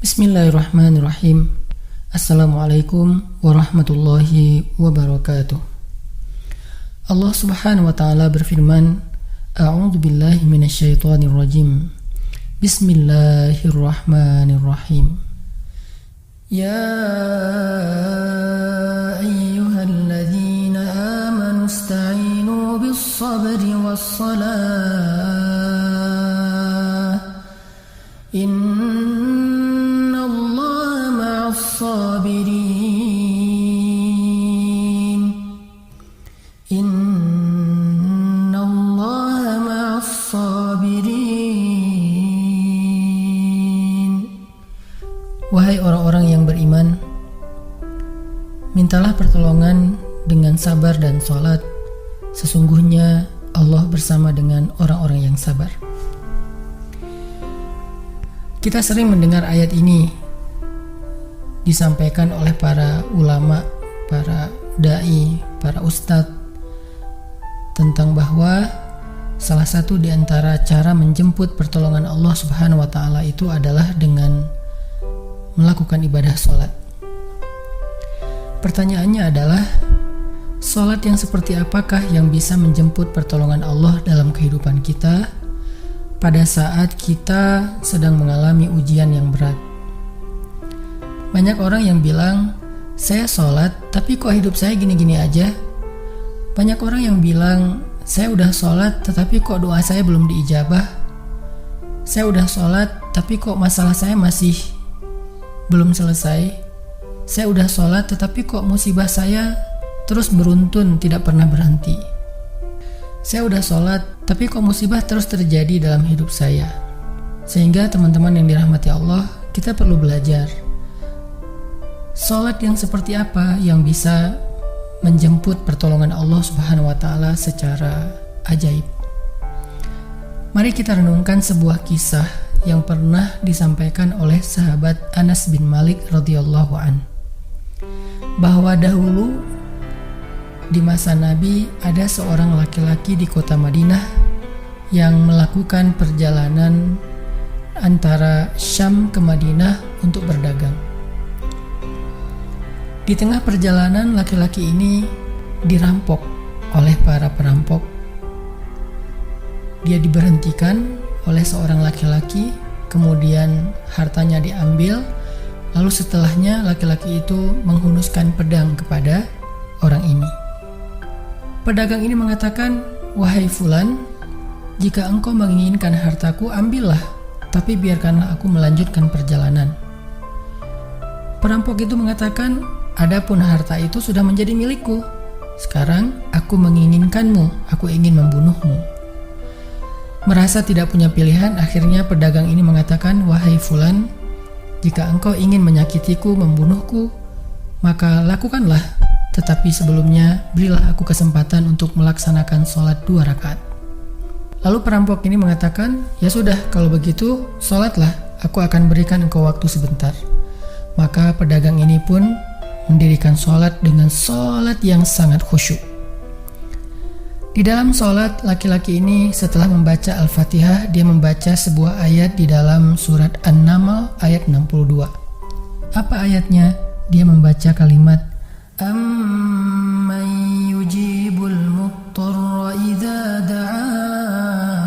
Bismillahirrahmanirrahim. Assalamualaikum warahmatullahi wabarakatuh. Allah subhanahu wa ta'ala berfirman, A'udzu billahi minasyaitonir rajim. Bismillahirrahmanirrahim. Ya ayyuhalladzina amanu ista'inu bis-sabri was-salah. Innallaha ma'as-sabirin. Innallaha ma'as-sabirin. Wahai orang-orang yang beriman, mintalah pertolongan dengan sabar dan sholat. Sesungguhnya Allah bersama dengan orang-orang yang sabar. Kita sering mendengar ayat ini disampaikan oleh para ulama, para da'i, para ustadz, tentang bahwa salah satu di antara cara menjemput pertolongan Allah subhanahu wa ta'ala itu adalah dengan melakukan ibadah sholat. Pertanyaannya adalah, sholat yang seperti apakah yang bisa menjemput pertolongan Allah dalam kehidupan kita pada saat kita sedang mengalami ujian yang berat? Banyak orang yang bilang, saya sholat tapi kok hidup saya gini-gini aja. Banyak orang yang bilang, saya udah sholat tetapi kok doa saya belum diijabah. Saya udah sholat tapi kok masalah saya masih belum selesai. Saya udah sholat tetapi kok musibah saya terus beruntun, tidak pernah berhenti. Saya udah sholat tapi kok musibah terus terjadi dalam hidup saya. Sehingga teman-teman yang dirahmati Allah, kita perlu belajar sholat yang seperti apa yang bisa menjemput pertolongan Allah subhanahu wa ta'ala secara ajaib. Mari kita renungkan sebuah kisah yang pernah disampaikan oleh sahabat Anas bin Malik radhiyallahu an, bahwa dahulu di masa Nabi ada seorang laki-laki di kota Madinah yang melakukan perjalanan antara Syam ke Madinah untuk berdagang. Di tengah perjalanan, laki-laki ini dirampok oleh para perampok. Dia diberhentikan oleh seorang laki-laki, kemudian hartanya diambil, lalu setelahnya laki-laki itu menghunuskan pedang kepada orang ini. Pedagang ini mengatakan, wahai fulan, jika engkau menginginkan hartaku, ambillah, tapi biarkanlah aku melanjutkan perjalanan. Perampok itu mengatakan, adapun harta itu sudah menjadi milikku. Sekarang aku menginginkanmu, aku ingin membunuhmu. Merasa tidak punya pilihan, akhirnya pedagang ini mengatakan, wahai fulan, jika engkau ingin menyakitiku, membunuhku, maka lakukanlah. Tetapi sebelumnya berilah aku kesempatan untuk melaksanakan sholat 2 rakaat. Lalu perampok ini mengatakan, ya sudah, kalau begitu sholatlah, aku akan berikan engkau waktu sebentar. Maka pedagang ini pun mendirikan sholat dengan sholat yang sangat khusyuk. Di dalam sholat, laki-laki ini setelah membaca Al-Fatihah, dia membaca sebuah ayat di dalam surat An-Naml ayat 62. Apa ayatnya? Dia membaca kalimat, Amman yujibul muttarra idza da'ah.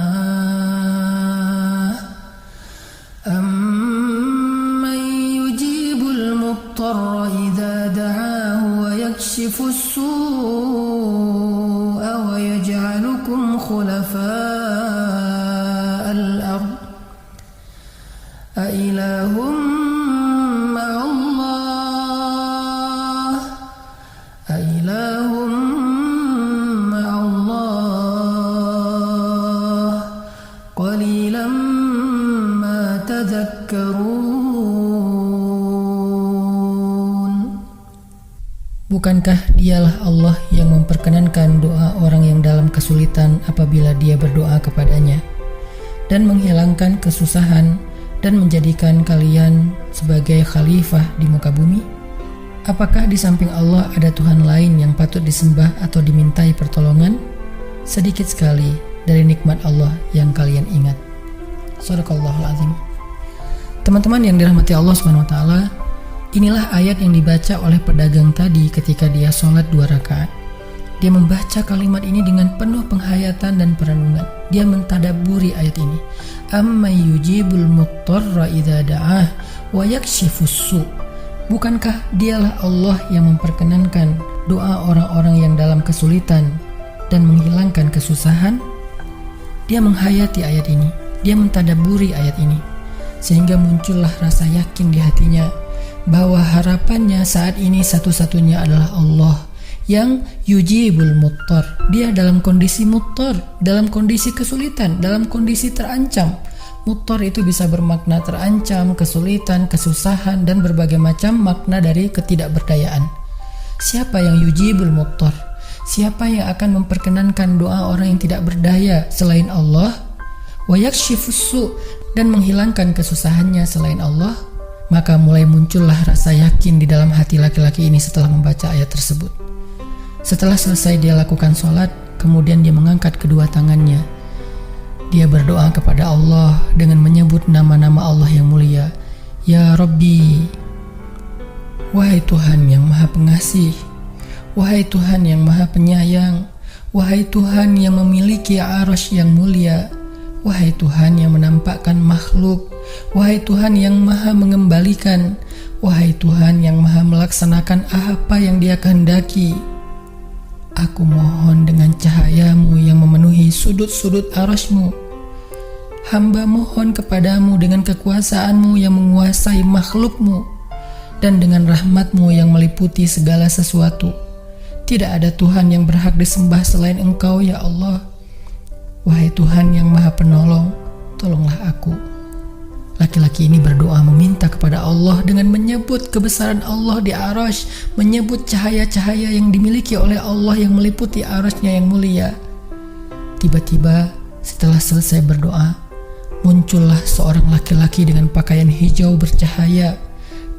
Amman yujibul muttarra idza da'ahu wa yakshifus su'a wa yaj'alukum khulafa'al ard. A ilahum Bukankah dialah Allah yang memperkenankan doa orang yang dalam kesulitan apabila dia berdoa kepadanya, dan menghilangkan kesusahan dan menjadikan kalian sebagai khalifah di muka bumi? Apakah di samping Allah ada Tuhan lain yang patut disembah atau dimintai pertolongan? Sedikit sekali dari nikmat Allah yang kalian ingat. Shadaqallahul azim. Teman-teman yang dirahmati Allah Subhanahu wa taala, inilah ayat yang dibaca oleh pedagang tadi ketika dia sholat 2 rakaat. Dia membaca kalimat ini dengan penuh penghayatan dan perenungan. Dia mentadabburi ayat ini. Amma yujibul muttarra idza da'ah wa yakshifus su'. Bukankah dialah Allah yang memperkenankan doa orang-orang yang dalam kesulitan dan menghilangkan kesusahan? Dia menghayati ayat ini. Dia mentadabburi ayat ini. Sehingga muncullah rasa yakin di hatinya bahwa harapannya saat ini satu-satunya adalah Allah yang yujibul muttar. Dia dalam kondisi muttar, dalam kondisi kesulitan, dalam kondisi terancam. Muttar itu bisa bermakna terancam, kesulitan, kesusahan, dan berbagai macam makna dari ketidakberdayaan. Siapa yang yujibul muttar? Siapa yang akan memperkenankan doa orang yang tidak berdaya selain Allah? Wa yakshifus su', dan menghilangkan kesusahannya selain Allah. Maka mulai muncullah rasa yakin di dalam hati laki-laki ini setelah membaca ayat tersebut. Setelah selesai dia lakukan sholat, kemudian dia mengangkat kedua tangannya. Dia berdoa kepada Allah dengan menyebut nama-nama Allah yang mulia. Ya Rabbi, wahai Tuhan yang maha pengasih, wahai Tuhan yang maha penyayang, wahai Tuhan yang memiliki arasy yang mulia, wahai Tuhan yang menampakkan makhluk, wahai Tuhan yang maha mengembalikan, wahai Tuhan yang maha melaksanakan apa yang Dia kehendaki. Aku mohon dengan cahayamu yang memenuhi sudut-sudut arasy-Mu. Hamba mohon kepadamu dengan kekuasaanmu yang menguasai makhluk-Mu, dan dengan rahmat-Mu yang meliputi segala sesuatu. Tidak ada Tuhan yang berhak disembah selain Engkau, ya Allah. Wahai Tuhan yang maha penolong, tolonglah aku. Laki-laki ini berdoa meminta kepada Allah dengan menyebut kebesaran Allah di arasy, menyebut cahaya-cahaya yang dimiliki oleh Allah yang meliputi arasy-Nya yang mulia. Tiba-tiba setelah selesai berdoa, muncullah seorang laki-laki dengan pakaian hijau bercahaya.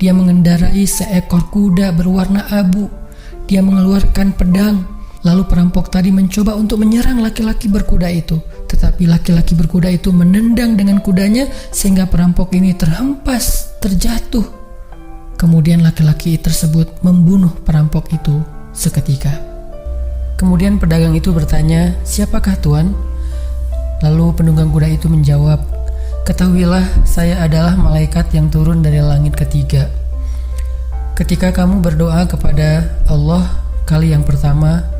Dia mengendarai seekor kuda berwarna abu. Dia mengeluarkan pedang. Lalu perampok tadi mencoba untuk menyerang laki-laki berkuda itu. Tetapi laki-laki berkuda itu menendang dengan kudanya sehingga perampok ini terhempas, terjatuh. Kemudian laki-laki tersebut membunuh perampok itu seketika. Kemudian pedagang itu bertanya, "Siapakah Tuan?" Lalu penunggang kuda itu menjawab, "Ketahuilah, saya adalah malaikat yang turun dari langit ketiga. Ketika kamu berdoa kepada Allah kali yang pertama,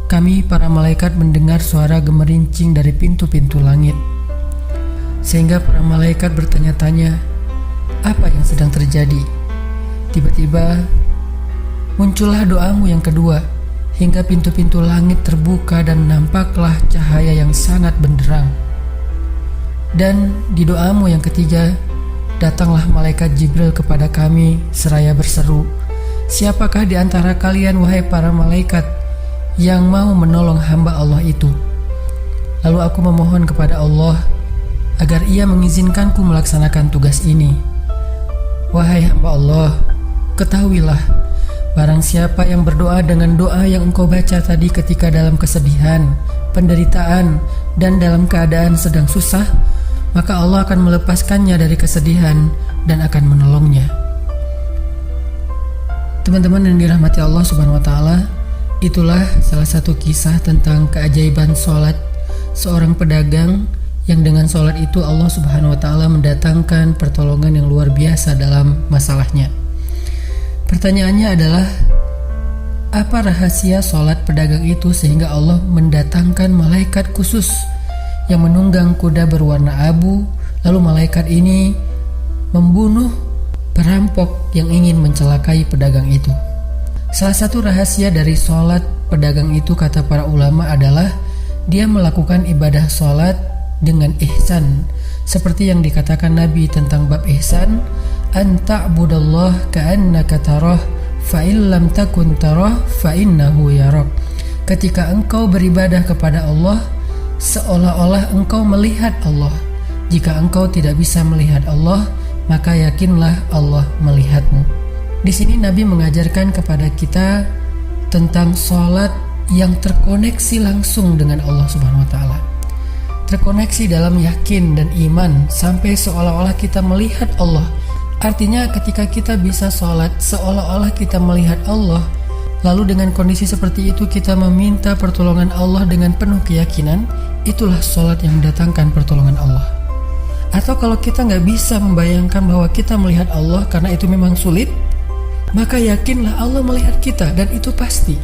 kami para malaikat mendengar suara gemerincing dari pintu-pintu langit. Sehingga para malaikat bertanya-tanya, apa yang sedang terjadi? Tiba-tiba muncullah doamu yang kedua, hingga pintu-pintu langit terbuka dan nampaklah cahaya yang sangat benderang. Dan di doamu yang ketiga, datanglah malaikat Jibril kepada kami seraya berseru, siapakah di antara kalian wahai para malaikat yang mau menolong hamba Allah itu? Lalu aku memohon kepada Allah agar Ia mengizinkanku melaksanakan tugas ini. Wahai hamba Allah, ketahuilah, barang siapa yang berdoa dengan doa yang engkau baca tadi ketika dalam kesedihan, penderitaan, dan dalam keadaan sedang susah, maka Allah akan melepaskannya dari kesedihan dan akan menolongnya." Teman-teman yang dirahmati Allah Subhanahu wa taala, itulah salah satu kisah tentang keajaiban sholat seorang pedagang yang dengan sholat itu Allah Subhanahu wa taala mendatangkan pertolongan yang luar biasa dalam masalahnya. Pertanyaannya adalah, apa rahasia sholat pedagang itu sehingga Allah mendatangkan malaikat khusus yang menunggang kuda berwarna abu, lalu malaikat ini membunuh perampok yang ingin mencelakai pedagang itu? Salah satu rahasia dari sholat pedagang itu, kata para ulama, adalah dia melakukan ibadah sholat dengan ihsan. Seperti yang dikatakan Nabi tentang bab ihsan, an ta'budallah ka'annaka tarah fa illam takun tarah fa innahu yarak. Ketika engkau beribadah kepada Allah, seolah-olah engkau melihat Allah. Jika engkau tidak bisa melihat Allah, maka yakinlah Allah melihatmu. Di sini Nabi mengajarkan kepada kita tentang sholat yang terkoneksi langsung dengan Allah Subhanahu wa taala. terkoneksi dalam yakin dan iman sampai seolah-olah kita melihat Allah. Artinya ketika kita bisa sholat seolah-olah kita melihat Allah, lalu dengan kondisi seperti itu kita meminta pertolongan Allah dengan penuh keyakinan, itulah sholat yang mendatangkan pertolongan Allah. Atau kalau kita nggak bisa membayangkan bahwa kita melihat Allah karena itu memang sulit, maka yakinlah Allah melihat kita dan itu pasti.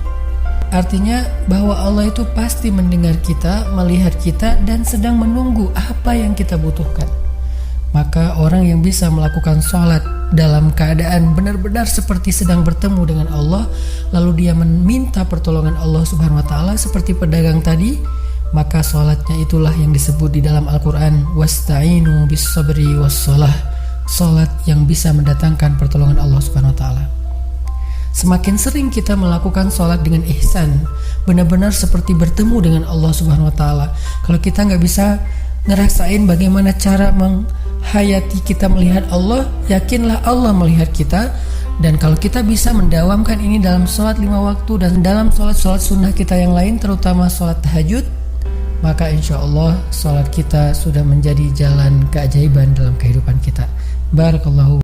Artinya bahwa Allah itu pasti mendengar kita, melihat kita, dan sedang menunggu apa yang kita butuhkan. Maka orang yang bisa melakukan sholat dalam keadaan benar-benar seperti sedang bertemu dengan Allah, lalu dia meminta pertolongan Allah Subhanahu wa Ta'ala seperti pedagang tadi, maka sholatnya itulah yang disebut di dalam Al-Quran wasta'inu bis sabri was sholah, sholat yang bisa mendatangkan pertolongan Allah Subhanahu wa Ta'ala. Semakin sering kita melakukan sholat dengan ihsan, benar-benar seperti bertemu dengan Allah Subhanahu wa Ta'ala. Kalau kita nggak bisa ngerasain bagaimana cara menghayati kita melihat Allah, yakinlah Allah melihat kita. Dan kalau kita bisa mendawamkan ini dalam sholat 5 waktu dan dalam sholat-sholat sunnah kita yang lain, terutama sholat tahajud, maka insya Allah sholat kita sudah menjadi jalan keajaiban dalam kehidupan kita. Barakallahu